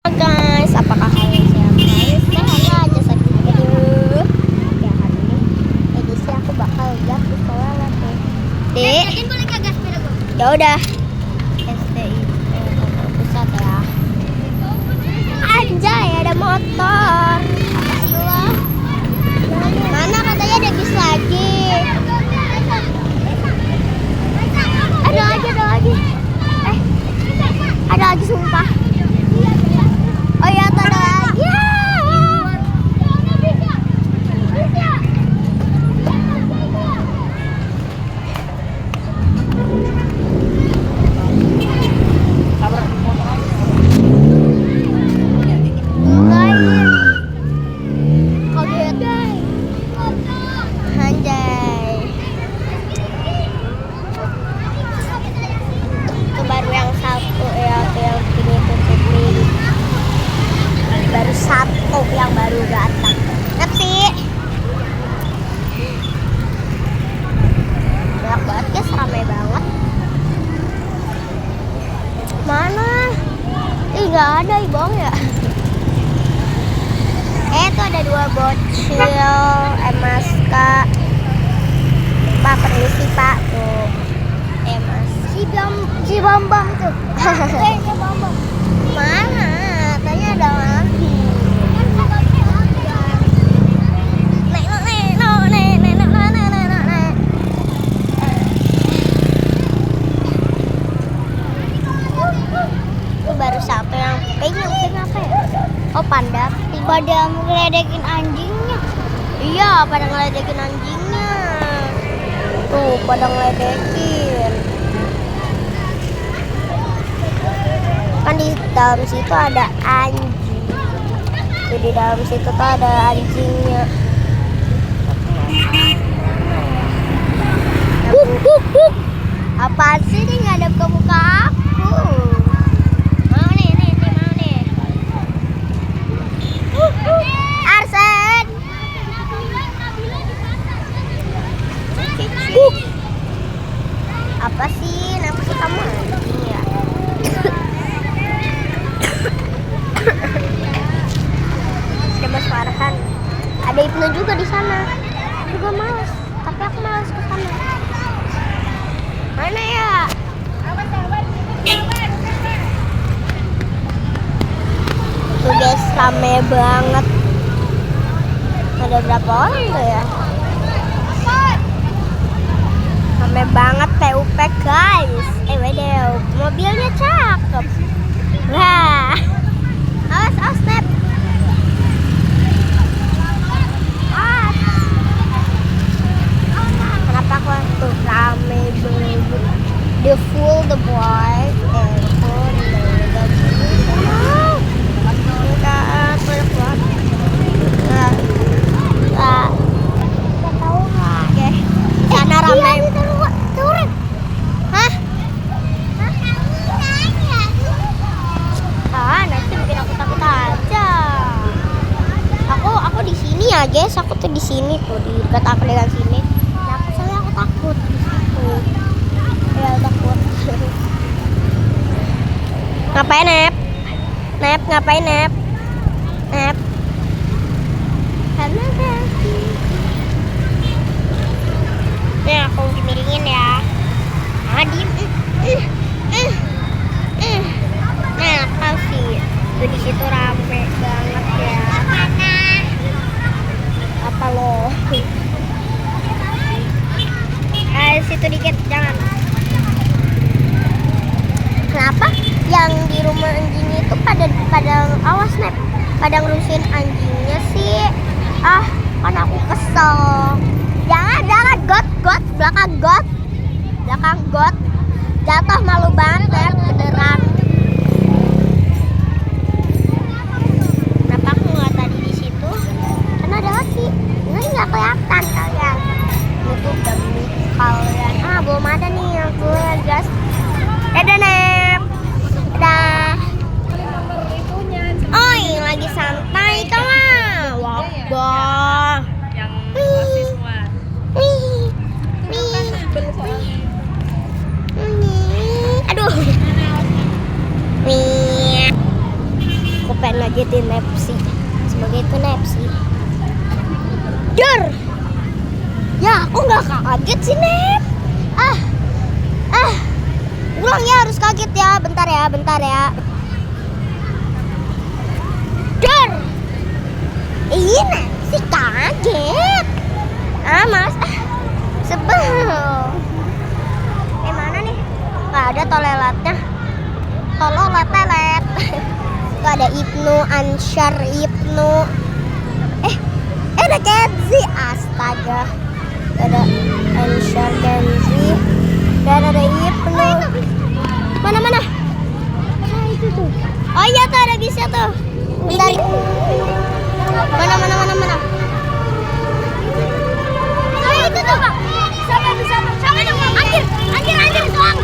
Guys, apakah kalian siap? Sehat aja sakit aduh. Ya hari ini edisi aku bakal gas di sekolah nanti. Dek, boleh kagak sepeda gua? Ya udah. STI pusat ya. Anjay, ada motor. Apa sih lo? Mana katanya ada bis lagi? Ada lagi. Ada lagi sumpah. Oh iya, ada lagi. Anjay. Itu baru yang satu ya, yang ini tutup nih. Baru satu yang baru datang. Tapi banyak banget guys, ramai banget. Mana? Ih, nggak ada ibong ya. Tuh ada dua bocil MSK. Pak, permisi Pak. Tuh Mas si Bambang tuh. Mana? Tanya ada lagi. Itu baru satu yang pink apa ya? Oh, panda. Pada ngeledekin anjingnya. Iya, pada ngeledekin anjingnya. Tuh, pada ngeledekin. Kan di dalam situ ada anjing. Tuh di dalam situ tuh ada anjingnya. Apaan sih, ini nggak ada ke muka aku. Mau nih. Arsen. Apa sih? Kenapa sih kamu anjing ya? Ada Mas Farhan. Ada Ibnu juga di sana. Juga malas. Tapi aku malas ke sana. Mana ya? Tuh guys, rame banget. Ada berapa orang tuh ya? Rame banget PUP guys. Waduh, mobilnya cakep. Wah, awas step. Kenapa aku tuh rame banget? The full the boy and full the girl. Enggak banyak banget. Nggak tahu nggak? Oke, sana ramai. Turun. Hah? Nanti bikin aku takut aja. Aku di sini ya guys. Aku tuh di sini tuh di dekat aku dengan sini. Nah, soalnya aku takut di situ. Ya takut. Ngapain Nep? Ngapain Nep? Nih aku miringin ya. Diem. Nah, apa sih? Tuh di situ rame banget ya. Apa lo? Situ dikit, jangan. Kenapa? Yang di rumah anjing itu pada awas Nep, pada ngerusin anjingnya sih. Kan aku kesel. Jangan belakang got. Jatuh malu banget Nep, kederan. Kenapa aku nggak tadi di situ? Karena ada lagi. Ini nggak kelihatan kalian. Itu demi kalian. Belum ada nih yang keluar guys. Dadah Nep. Dadah. Oh, yang lagi santai itu mah. Wah. Yang mahasiswa. Aduh. ngagetin Nepsi. Semoga itu Nepsi. Dur. Ya, aku nggak kaget sih, Nep. Ulang ya, harus kaget ya. Bentar ya. Dur. Ini Nepsi kaget. Mas. Sebel. Mana nih? Nggak ada tolelatnya. Tololet. Nggak ada Ibnu, Ansyar, Ibnu. Ada Kenzi. Astaga. Nggak ada Ansyar, Kenzi. Nggak ada Ibnu. Mana? Nah, itu tuh. Oh iya tuh, ada bisa tuh. Bentar. Mana? Itu tuh, Pak. Siapa? Anjir, soang.